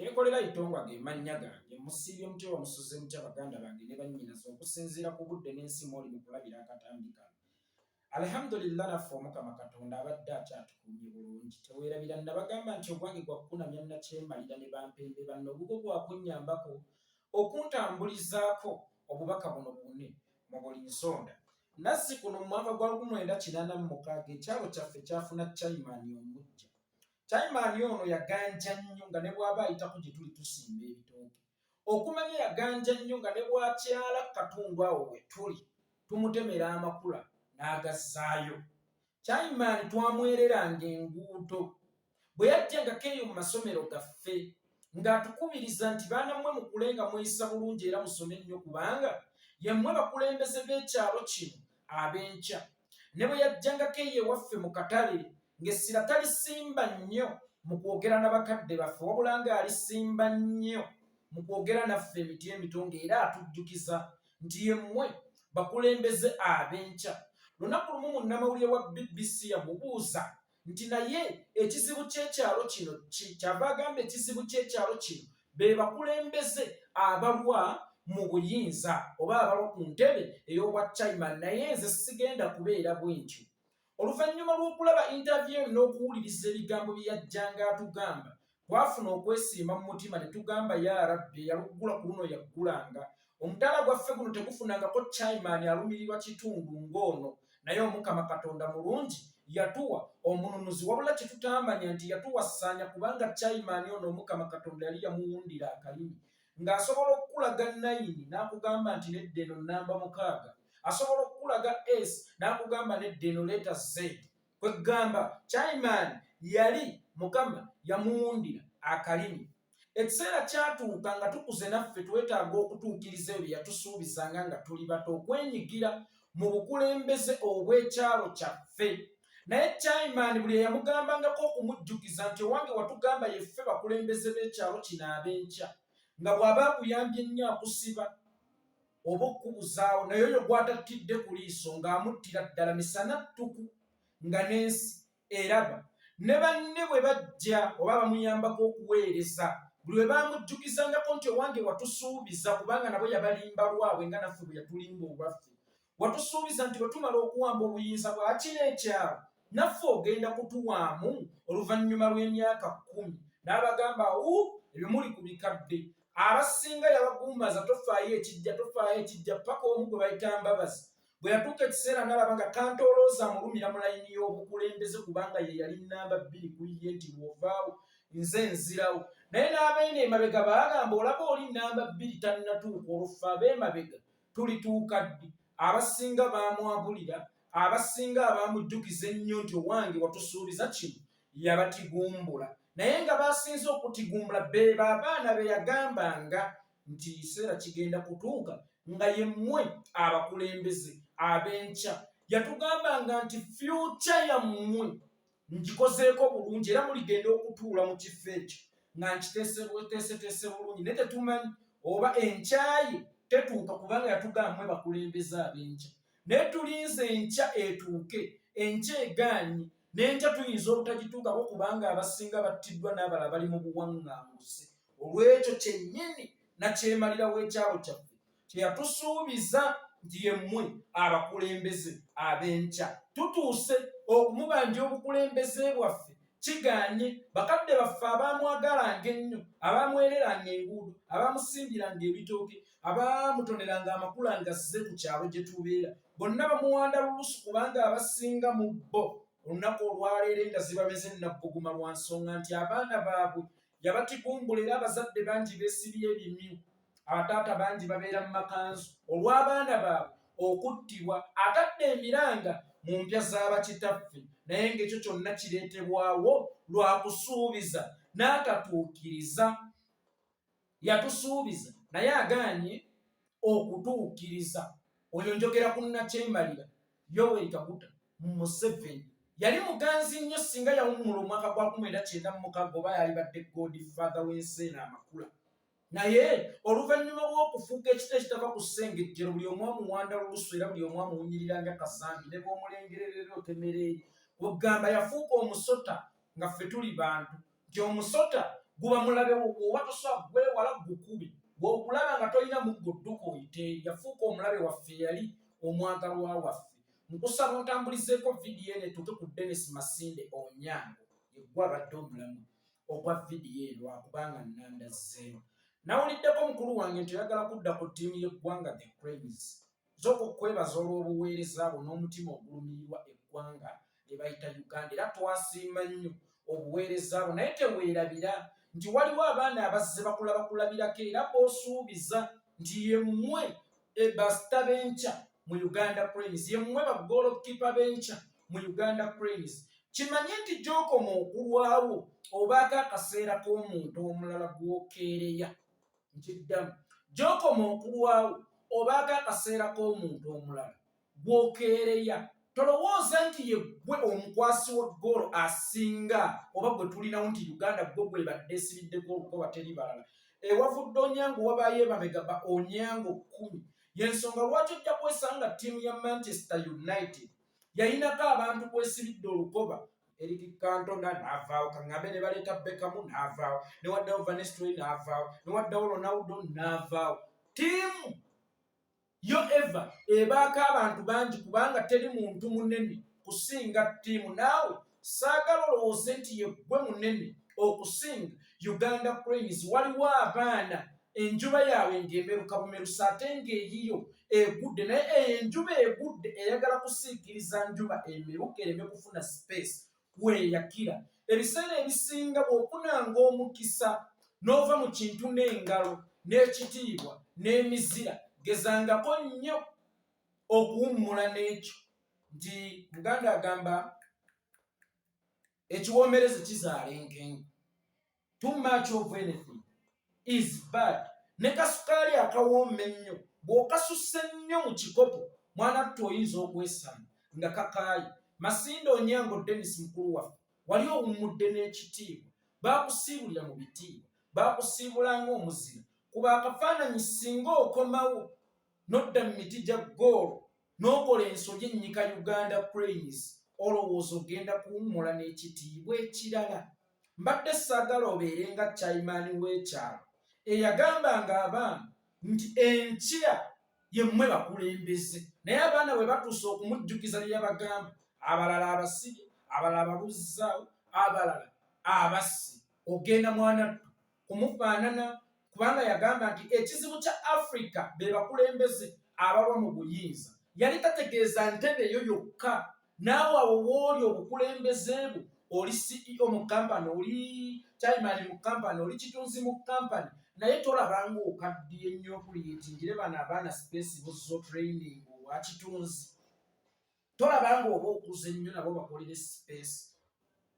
Yekolera Itongwa ge mannya gange musiibye mutwe wamusuze mutya baganda bange ne bannyinaze okusinziira ku budde n'ensi mw'oli mu kulabira akatambi kano. Alhamdulillah naffe Omukama Katonda abadde akyatukuumye bulungi. Teweerabira nabagamba nti ogwange gwa kukunamya Nakyemalira ne bampembe banno obugo bwakunnyambako okuntambulizaako obubaka buno bwonna mu buli nsonda. Nazzi kuno mu mwaka gwa 1986 ekyalo kyaffe kyafuna chayimaani omuggya. Chayimaani ono yaganja nnyo nga ne bw'aba ayitako gye tuli tusimba ebitooke. Okumanya yaganja nnyo nga ne bw'akyala Katundu awo we tuli tumutemera amakula n'agazzaayo. Chayimaani twamwereranga enguudo. Bwe yajjangako eyo mu masomero gaffe ng'atukubiriza nti baana mmwe mukulenga mweyisa bulungi era musome nnyo kubanga yemmwe bakulembeze b'ekyalo kino ab'enkya. Ne bwe yajjangako eyo ewaffe mu katale ng'essira talisimba nnyo mu kwogera n'abakadde baffe wabula ng'alisimba nnyo mu kwogera naffe emiti emito ng'era atujjukiza nti yemmwe bakulembeze ab'enkya. Lunaku lumu munnamawulire wa BBC yamubuuza nti naye ekizibu ky'ekyalo kino kyava agamba ekizibu ky'ekyalo kino be bakulembeze abalwa mu buyinza oba abalwa ku ntebe ey'obwa chayimaani, naye nze sigenda kubeera bwentyo. Oluvannyuma lw'okulaba interview n'okuwuliriza ebigambo bye yajjanga atugamba, twafuna okwesiima mu mutima ne tugamba ya Rabbi eyaluggula ku luno yaggulanga. Omutala gwaffe guno tegufunangako chayimaani alumirirwa kitundu ng'ono, naye Omukama Katonda mulungi yatuwa omununuzi wabula kitutamanya nti yatuwasaanya kubanga chayimaani ono Omukama Katonda yali yamuwundira akalimi ng'asobola okukulaga 9 n'akugamba nti nedda eno namba 6, asobola okukulaga S n'akugamba nedda eno leeta Z. Kwegamba chayimaani yali Mukama yamuwundira akalimi. Ekiseera kyatuuka nga tukuze naffe twetaaga okutuukiriza ebyo bye yatusuubizanga nga tuli bato, okwenyigira mu bukulembeze obw'ekyalo kyaffe. Naye chayimaani buli eyamugambangako okumujjukiza nti owange watugamba yeffe bakulembeze b'ekyalo kino ab'enkya, nga bw'aba akuyambye nnyo akusiba oba okukubuzaawo, naye oyo gw'atattidde ku liiso ng'amuttira ddala misana ttuku nga n'ensi eraba. Ne banne bwe bajja oba bamuyambako okuweereza, buli we baamujjukizangako nti owange watusuubiza, kubanga nabo yabalimba lwabwe nga naffe bwe yatulimba olwaffe. Watusuubiza nti bwe tumala okuwamba obuyinza bwa kino ekyalo naffe ogenda kutuwaamu oluvannyuma lw'emyaka 10. N'abagamba ebyo muli ku bikadde. Abasinga yabagumbaza tofaayo ekijja paka omu gwe bayita Mbabazi bwe yatuuka ekiseera n'alaba nga kantolooza amulumira mu layini y'obukulembeze kubanga ye yali namba 2 ku ye nti bw'ovaawo nze nzirawo. Naye n'abeene emabega baagamba olaba oli namba 2 tannatuuka, olwo ab'emabega tulituuka ddi? Abasinga baamwabulira, abasinga abaamujjukiza ennyo nti owange watusuubiza kino yabatigumbula. Naye nga basinze okutigumbula beeba abaana be yagambanga nti ekiseera kigenda kutuuka nga yemmwe abakulembeze ab'enkya. Yatugambanga nti fyuca yammwe ngikozeeko bulungi era muligenda okutuula mu kifo ekyo nga nkiteeseteese bulungi, naye tetumanyi oba enkyaye tetuuka kubanga yatugamba mmwe bakulembeze ab'enkya. Naye tulinze enkya etuuke, enkya egaanye n'enkya tuyinza obutagituukako kubanga abasinga battiddwa n'abalala bali mu buwaŋŋanguse. Olw'ekyo kyennyini Nakyemalira w'ekyalo kyaffe kye yatusuubiza nti yemmwe abakulembeze ab'enkya. Tutuuse okumubanja obukulembeze bwaffe kigaanye. Bakadde baffe abaamwagalanga ennyo, abaamwereranga enguudo, abaamusimbiranga ebitooke, abaamutoneranga amakula nga azze ku kyalo gye tubeera, bonna bamuwanda lulusu kubanga abasinga mu bo olunaku olwaleero endazi bameze nabbuguma lwa nsonga nti abaana baabwe yabatigumbula era abazadde bangi beesibye ebimyu, abataata bangi babeera mu makanzu olw'abaana baabwe okuttibwa. Atadde emiranga mu mpya z'abakitaffe, naye ng'ekyo kyonna kireetebwawo lwa kusuubiza n'atatuukiriza. Yatusuubiza naye agaanye okutuukiriza. Oyo njogera ku Nakyemalira Yoweri Kaguta Museveni. Yali muganzi nnyo singa yawummula omwaka gwa 1996 oba yalibadde godfather w'ensi eno amakula. Naye oluvannyuma lw'okufuuka ekita ekitava ku ssengejjero, buli omu amuwanda lulusu era buli omu amuwunyirira nga kasambi ne bw'omulengererera otemereeri. Ogamba yafuuka omusota nga ffe tuli bantu, nti omusota guba mulabe oba tosobola gwewala gukubi bw'okulaba nga tolina muggo dduka oyite yafuuka omulabe waffe yali omwagalwa waffe. Nkusaba ontambulizeeko vidiyo eno etuuke ku Dennis Masinde Onyango yeggwe abadde omulamu ogwa vidiyo eno lwakubanga nnandazzeemu. Nawuliddeko mukulu wange nti oyagala kudda ku ttiimu y'eggwanga the Cranes. Zooka okwebaza olw'obuweereza bwo n'omutima ogulumirirwa eggwanga lye bayita Uganda era twasiima nnyo obuweereza bwo naye teweerabira nti waliwo abaana abazze bakulabakulabirako era b'osuubiza nti yemmwe basita b'enkya mu Uganda Cranes, yemmwe bagoolokipa b'enkya mu Uganda Cranes. Kimanye nti gy'okoma okulwawo obaako akaseera k'omuntu omulala gw'okeereya. Nkiddamu, gy'okoma okulwawo obaako akaseera k'omuntu omulala gw'okeereya. Tolowooza nti yeggwe omukwasi wa ggoolo asinga oba gwe tulinawo nti Uganda gwe gwe badde esibiddeko olukoba teri balala. Ewavudde Onyango wabaayo emabega ba Onyango 10. Y'ensonga lwaki ojja kwesanga ttiimu ya Manchester United yayinako abantu kwesibidde olukoba. Eric Cantona n'avaawo, kaŋŋambe ne baleeta Beckham n'avaawo, ne waddawo Van Nistelrooy n'avaawo, ne waddawo Ronaldo n'avaawo. Ttiimu yo eva ebaako abantu bangi kubanga teri muntu munene kusinga ttiimu. Naawe saagala olowooze nti yeggwe munene okusinga Uganda Cranes. Waliwo abaana enjuba yaabwe ng'emeruka bumerusa ate ng'eyiyo egudde, naye enjuba egudde eyagala kusiikiriza njuba emeruka ereme kufuna space weeyakira. Ebiseera ebisinga bw'ofunanga omukisa n'ova mu kintu n'engalo n'ekitiibwa n'emizira, gezangako nnyo okuwummula n'ekyo. Nti Muganda agamba ekiwoomereze kizaala enkenga. Too much of anything is bad. Ne kasukaali akawooma ennyo bw'okasusse nnyo mu kikopo mwana tte oyinza okwesanga nga kakaayi. Masinde Onyango Dennis mukulu waffe wali owummudde n'ekitiibwa, baakusiibulira mu bitiibwa, baakusiibula ng'omuzira. Kuba akafaananyi singa okomawo n'odda mu miti gya ggoolo n'okola ensogi ennyika Uganda Cranes, olowooza ogenda kuwummula n'ekitiibwa ekirala. Mbadde saagala obeere nga chayimaani w'ekyalo eyagambanga abaana nti enkya yemmwe bakulembeze, naye abaana bwe batuusa okumujjukiza bye yabagamba, abalala abasibye, abalala ababuzzaawo, abalala abassi, ogenda mwanattu kumufaanana kubanga yagamba nti ekizibu kya Africa be bakulembeze abalwa mu buyinza. Yali tategeeza ntebe eyo yokka. Naawe awo wooli obukulembeze bwo, oli CEO mu kampani, oli chairman mu kampani, oli kitunzi mu kampani, naye tolabanga okaddiye nnyo okuliyetingire bano abaana space buzzo training owa kitunzi. Tolabanga oba okuze nnyo nabo bakolere space.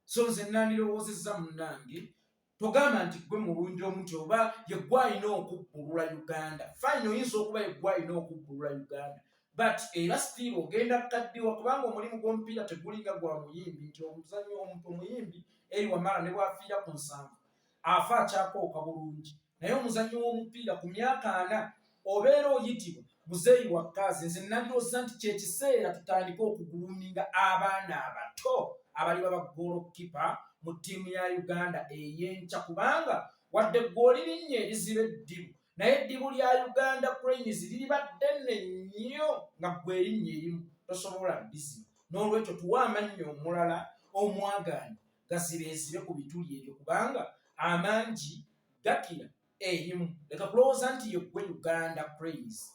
So nze nandirowoozezza munnange, togamba nti gwe mulungi omuti oba yeggwe alina okubbulula Uganda. Fine, oyinza okuba yeggwe alina okubbulula Uganda, but era still ogenda kaddiwa kubanga omulimu gw'omupiira tegulinga gwa muyimbi nti omuzannyo omuyimbi eri wamala ne bwafiira ku nsanvu afa akyakooka bulungi. Naye omuzannyo w'omupiira ku myaka 4 obeera oyitibwa muzeeyi wa kaazi. Nze nandowooza nti kyekiseera tutandike okuguluminga abaana abato abali babagoolokipa mu ttiimu ya Uganda ey'enkya, kubanga wadde ggooli linnya eriziba eddibu, naye eddibu lya Uganda Cranes liriba ddene nnyo nga ggwe erinnya erimu tosobola liziba. N'olwekyo tuwa amannya omulala omwagaanyi gazibeezibe ku bituli ebyo kubanga amangi gakira erimu. Leka kulowooza nti yeggwe Uganda Cranes.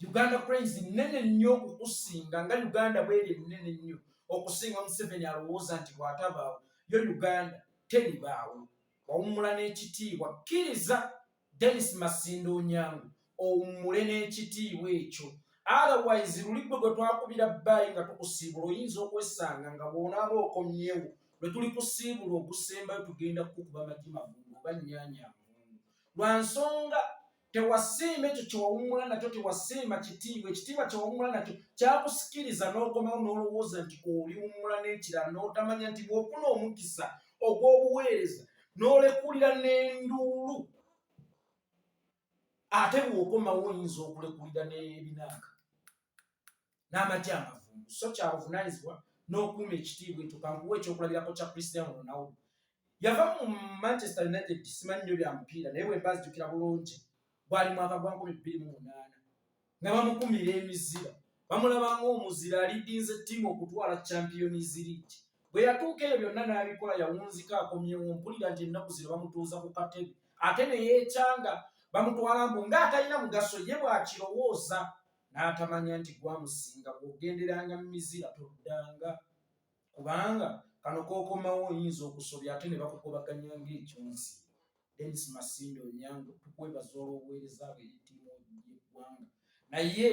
Uganda Cranes nnene nnyo okukusinga nga Uganda bweri nnene nnyo okusinga Museveni alowooza nti bw'atabaawo yo Uganda teribaawo. Wawummula n'ekitiibwa. Kkiriza Dennis Masinde Onyango owummule n'ekitiibwa ekyo. Otherwise luli gwe gwe twakubira bbaayi nga tukusiibula oyinza okwesanga nga bw'onaaba okomyewo lwe tuli kusiibula ogusembayo tugenda kukuba magi mavundu oba nnyaanya nvundu. Lwa nsonga tewasiima ekyo kyewawummula nakyo, tewasiima kitiibwa. Ekitiibwa kyewawummula nakyo kyakusikiriza n'okomawo n'olowooza nti oliwummula n'ekirala n'otamanya nti bw'ofuna omukisa ogw'obuweereza n'olekulira n'enduulu, ate bw'okomawo oyinza okulekulira n'ebinaaka n'amagi amavundu. So kyabuvunaanyizibwa n'okuuma ekitiibwa ekyo. Kankuwa ekyokulabirako kya Cristiano Ronaldo. yava mu Manchester United simanyi nnyo bya mupiira naye bwe mbazijukira bulungi gwali mwaka gwa 2008 nga bamukumira emizira bamulabanga omuzira alidinze ttiimu okutwala Champions League bwe yatuuka ebyo byonna n'abikola yawunzika akomyewo mpulira nti ennaku zino bamutuuza ku katebe ate ne yeekyanga bamutwala mbu ng'atalina mugaso ye bw'akirowooza n'atamanya nti gwamusinga bw'ogenderanga mu mizira toddanga kubanga kano k'okomawo oyinza okusobya ate ne bakukobaganya ng'ekyonsi. Dennis Masinde Onyango tukwebaza olw'obuweereza bwe eri ttiimu y'eggwanga naye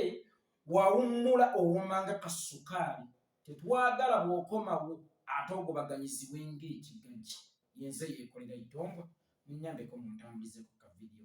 wawummula owomanga kasukaali tetwagala bw'okomawo ate ogobaganyizibwe ng'ekigagi yenze yeekolera Itongwa munnyambeko muntambulize ku kavidiyo